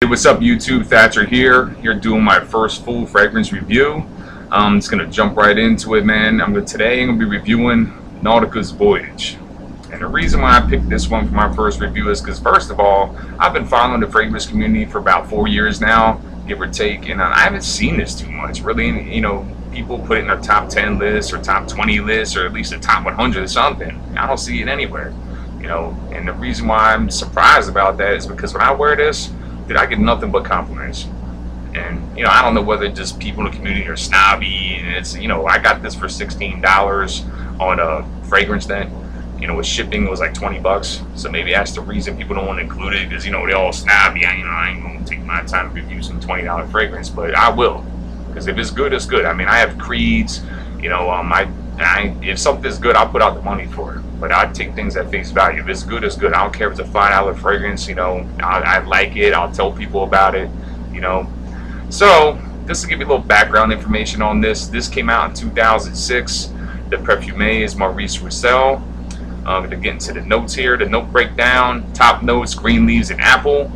Hey, what's up YouTube? Thatcher here doing my first full fragrance review. I'm just gonna jump right into it, man. Today I'm gonna be reviewing Nautica's Voyage. And the reason why I picked this one for my first review is because, first of all, I've been following the fragrance community for about 4 years now, give or take, and I haven't seen this too much, really. You know, people put it in their top 10 list or top 20 list or at least a top 100 or something. I don't see it anywhere, you know. And the reason why I'm surprised about that is because when I wear this, I get nothing but compliments. And you know, I don't know whether just people in the community are snobby, and it's, you know, I got this for $16 on a fragrance net. You know, with shipping it was like 20 bucks, so maybe that's the reason people don't want to include it, because, you know, they're all snobby. I ain't gonna take my time to review some $20 fragrance, but I will, because if it's good, it's good. I mean, I have creeds, you know. If something's good, I'll put out the money for it. But I take things at face value. If it's good, it's good. I don't care if it's a $5 fragrance, you know. I like it. I'll tell people about it, you know. So, just to give you a little background information on this, this came out in 2006. The perfume is Maurice Roussel. To get into the notes here, the note breakdown, top notes, green leaves and apple.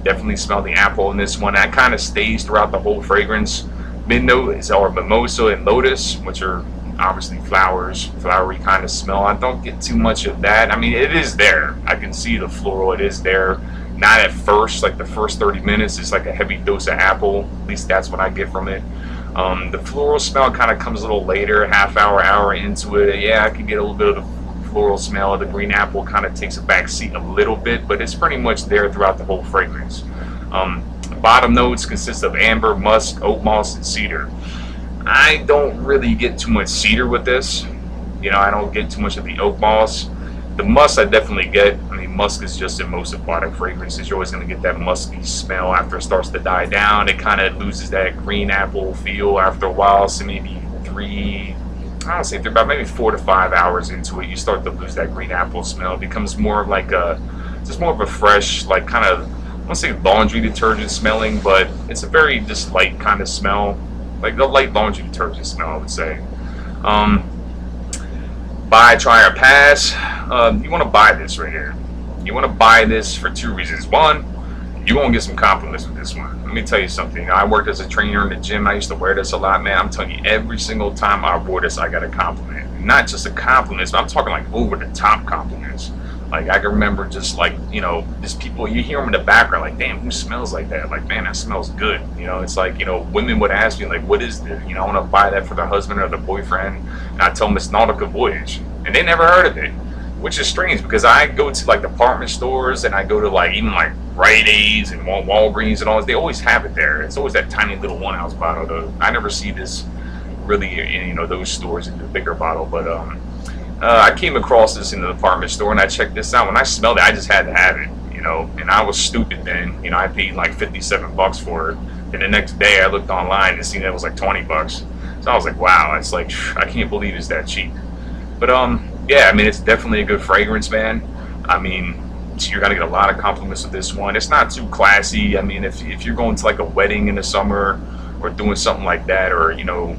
Definitely smell the apple in this one. That kind of stays throughout the whole fragrance. Mid notes are mimosa and lotus, which are obviously flowers, flowery kind of smell. I don't get too much of that. I mean, it is there. I can see the floral, it is there. Not at first, like the first 30 minutes, it's like a heavy dose of apple. At least that's what I get from it. The floral smell kind of comes a little later, half hour into it. Yeah, I can get a little bit of the floral smell. The green apple kind of takes a back seat a little bit, but it's pretty much there throughout the whole fragrance. The bottom notes consist of amber, musk, oak moss, and cedar. I don't really get too much cedar with this. You know, I don't get too much of the oak moss. The musk I definitely get. I mean, musk is just in most aquatic fragrances. You're always going to get that musky smell after it starts to die down. It kind of loses that green apple feel after a while. So maybe about maybe 4 to 5 hours into it, you start to lose that green apple smell. It becomes more like just more of a fresh, like kind of, I won't say laundry detergent smelling, but it's a very just light kind of smell. Like the light laundry detergent smell, I would say. Buy, try, or pass. You want to buy this right here. You want to buy this for 2 reasons. One, you're going to get some compliments with this one. Let me tell you something. I worked as a trainer in the gym. I used to wear this a lot, man. I'm telling you, every single time I wore this, I got a compliment. Not just a compliment, but I'm talking like over-the-top compliments. Like, I can remember just like, you know, just people, you hear them in the background, like, damn, who smells like that? Like, man, that smells good. You know, it's like, you know, women would ask me, like, what is this? You know, I want to buy that for their husband or their boyfriend. And I tell them it's Nautica Voyage. And they never heard of it, which is strange, because I go to like department stores and I go to like even like Rite Aids and Walgreens and all this. They always have it there. It's always that tiny little 1 ounce bottle, though. I never see this really in, you know, those stores in the bigger bottle. But I came across this in the department store and I checked this out. When I smelled it, I just had to have it, you know. And I was stupid then. You know, I paid like 57 bucks for it. And the next day I looked online and seen that it was like 20 bucks. So I was like, wow, it's like, I can't believe it's that cheap. But yeah, I mean, it's definitely a good fragrance, man. I mean, you're gonna get a lot of compliments with this one. It's not too classy. I mean, if you're going to like a wedding in the summer or doing something like that, or, you know,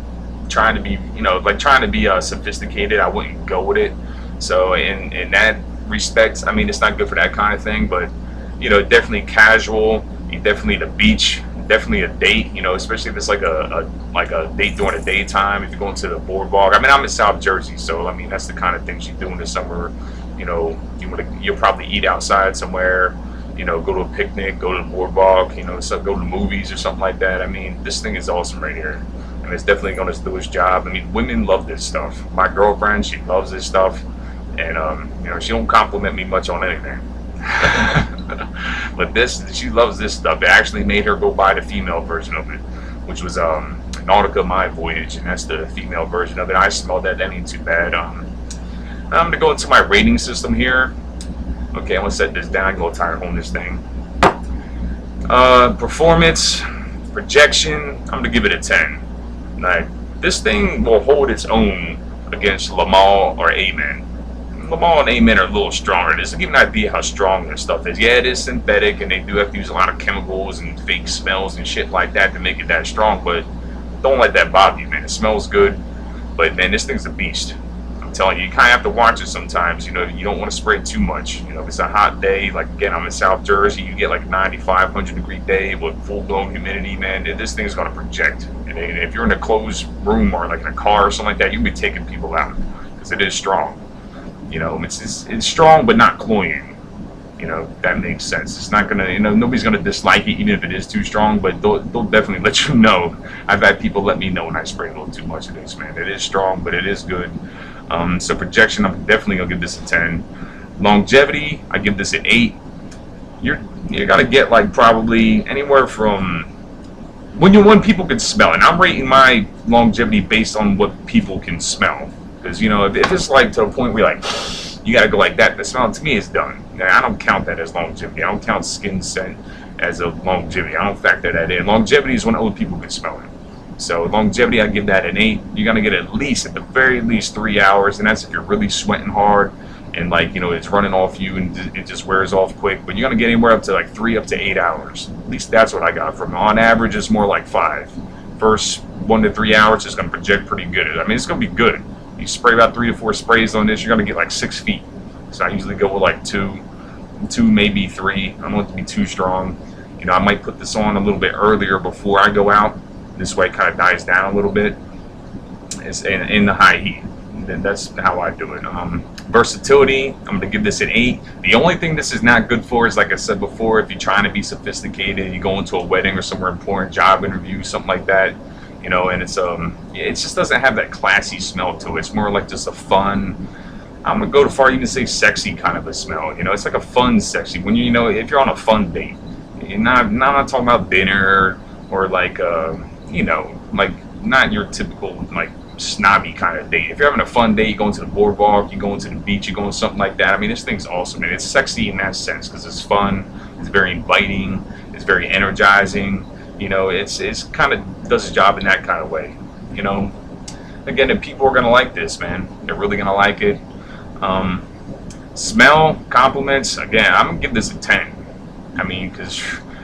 trying to be, you know, like trying to be sophisticated, I wouldn't go with it. So in that respect, I mean, it's not good for that kind of thing. But, you know, definitely casual. You definitely the beach. Definitely a date, you know, especially if it's like a date during the daytime. If you're going to the boardwalk, I mean, I'm in South Jersey, so I mean, that's the kind of things you do in the summer. You know, you'll probably eat outside somewhere, you know, go to a picnic, go to the boardwalk, you know, so go to the movies or something like that. I mean, this thing is awesome right here, and it's definitely going to do its job. I mean, women love this stuff. My girlfriend, she loves this stuff, and you know, she don't compliment me much on anything. But she loves this stuff. It actually made her go buy the female version of it, which was Nautica My Voyage, and that's the female version of it. I smelled that ain't too bad. I'm gonna go into my rating system here. Okay, I'm gonna set this down. I'm a little tired holding this thing. Performance, projection, I'm gonna give it a 10. Like, this thing will hold its own against Le Mans or Amen. Le Mans and Amen are a little stronger. Just to give you an idea how strong this stuff is. Yeah, it is synthetic, and they do have to use a lot of chemicals and fake smells and shit like that to make it that strong, but don't let that bother you, man. It smells good, but man, this thing's a beast. I'm telling you, you kind of have to watch it sometimes. You know, you don't want to spray too much. You know, if it's a hot day, like again, I'm in South Jersey, you get like 95, 100-degree day with full-blown humidity, man. This thing's going to project. And if you're in a closed room or like in a car or something like that, you'll be taking people out because it is strong. You know, it's strong but not cloying. You know, that makes sense. It's not gonna, you know, nobody's gonna dislike it even if it is too strong, but they'll definitely let you know. I've had people let me know when I spray a little too much of this, man. It is strong, but it is good. So projection, I'm definitely gonna give this a 10. Longevity, I give this an 8. You gotta get like probably anywhere from when people can smell it. And I'm rating my longevity based on what people can smell, because you know, if it's like to a point where like you gotta go like that, the smell to me is done. I don't count that as longevity. I don't count skin scent as a longevity. I don't factor that in. Longevity is when other people can smell it. So longevity, I give that an 8. You're gonna get at the very least 3 hours, and that's if you're really sweating hard and like, you know, it's running off you and it just wears off quick. But you're gonna get anywhere up to like 3 up to 8 hours. At least that's what I got from it. On average, it's more like 5. First 1 to 3 hours is gonna project pretty good. I mean, it's gonna be good. You spray about 3 to 4 sprays on this, you're gonna get like 6 feet. So I usually go with like 2, maybe 3. I don't want it to be too strong. You know, I might put this on a little bit earlier before I go out. This way it kind of dies down a little bit. It's in the high heat. Then that's how I do it. Versatility, I'm going to give this an 8. The only thing this is not good for is, like I said before, if you're trying to be sophisticated, you go into a wedding or somewhere important, job interview, something like that, you know, and it just doesn't have that classy smell to it. It's more like just a fun, I'm gonna go too far even say sexy kind of a smell. You know, it's like a fun sexy. When you know, if you're on a fun date, I'm not talking about dinner or like you know, like not your typical like snobby kind of date. If you're having a fun date, you go into the boardwalk, you go into the beach, you go into something like that. I mean, this thing's awesome, and it's sexy in that sense because it's fun, it's very inviting, it's very energizing. You know, it's kind of does its job in that kind of way. You know, again, the people are gonna like this, man. They're really gonna like it. Smell, compliments, again, I'm gonna give this a 10. I mean, because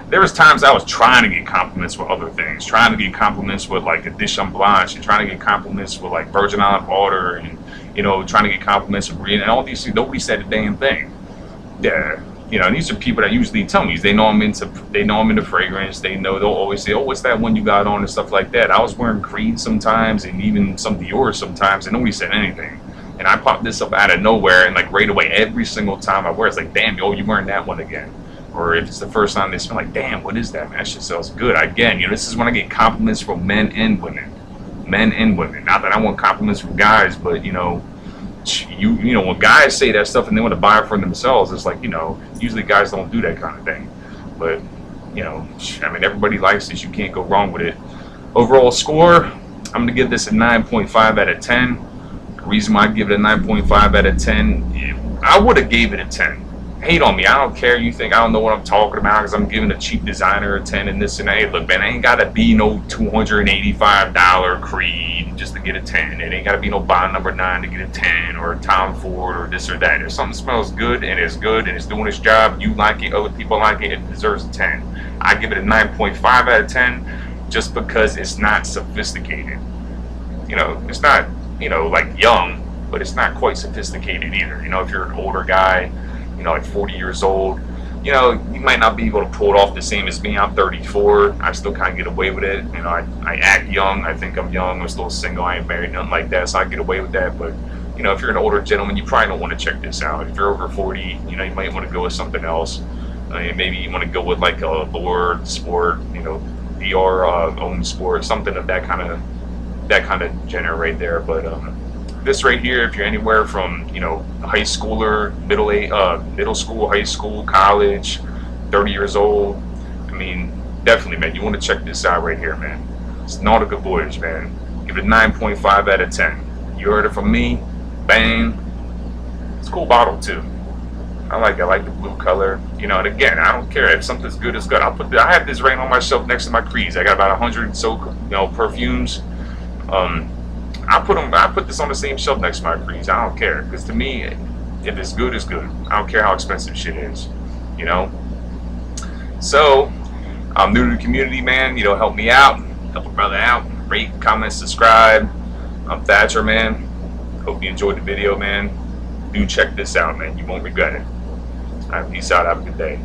there was times I was trying to get compliments with other things, trying to get compliments with like a dish en blanche, and trying to get compliments with like virgin olive oil, and you know, trying to get compliments with and all these things. Nobody said a damn thing. Yeah, you know, and these are people that usually tell me they know I'm into fragrance. They know, they'll always say, "Oh, what's that one you got on?" and stuff like that. I was wearing Creed sometimes, and even some Dior sometimes, and nobody said anything. And I popped this up out of nowhere, and like right away, every single time I wear it, it's like, damn, yo, you wearing that one again. Or if it's the first time they smell, like, damn, what is that, man? That shit smells good. Again, you know, this is when I get compliments from men and women. Men and women. Not that I want compliments from guys, but you know, when guys say that stuff and they want to buy it for themselves, it's like, you know, usually guys don't do that kind of thing. But you know, I mean, everybody likes this. You can't go wrong with it. Overall score, I'm gonna give this a 9.5 out of 10. Reason why I give it a 9.5 out of 10, I would have gave it a 10. Hate on me, I don't care. You think I don't know what I'm talking about because I'm giving a cheap designer a 10 and this and that. Hey, look, man, I ain't gotta be no $285 Creed just to get a 10. It ain't gotta be no Bond number 9 to get a 10, or a Tom Ford or this or that. If something smells good and it's doing its job, you like it, other people like it, it deserves a 10. I give it a 9.5 out of 10 just because it's not sophisticated. You know, it's not, you know, like young, but it's not quite sophisticated either. You know, if you're an older guy, you know, like 40 years old, you know, you might not be able to pull it off the same as me. I'm 34. I still kind of get away with it. You know, I act young. I think I'm young. I'm still single. I ain't married, nothing like that. So I get away with that. But, you know, if you're an older gentleman, you probably don't want to check this out. If you're over 40, you know, you might want to go with something else. Maybe you want to go with like a Lord Sport, you know, DR owned sport, something of that kind of genre right there. But this right here, if you're anywhere from, you know, high schooler, middle school, high school, college, 30 years old, I mean, definitely, man, you want to check this out right here, man. It's Nautica Voyage, man. Give it a 9.5 out of 10. You heard it from me. Bang. It's a cool bottle too. I like the blue color, you know. And again, I don't care if something's good, it's good. I have this right on my shelf next to my Creeds. I got about 100 so, you know, perfumes. I put this on the same shelf next to my Creeds. I don't care, because to me, if it's good, it's good. I don't care how expensive shit is, you know. So I'm new to the community, man. You know, help me out, help a brother out. Rate, comment, subscribe. I'm Thatcher, man. Hope you enjoyed the video, man. Do check this out, man. You won't regret it. All right, peace out. Have a good day.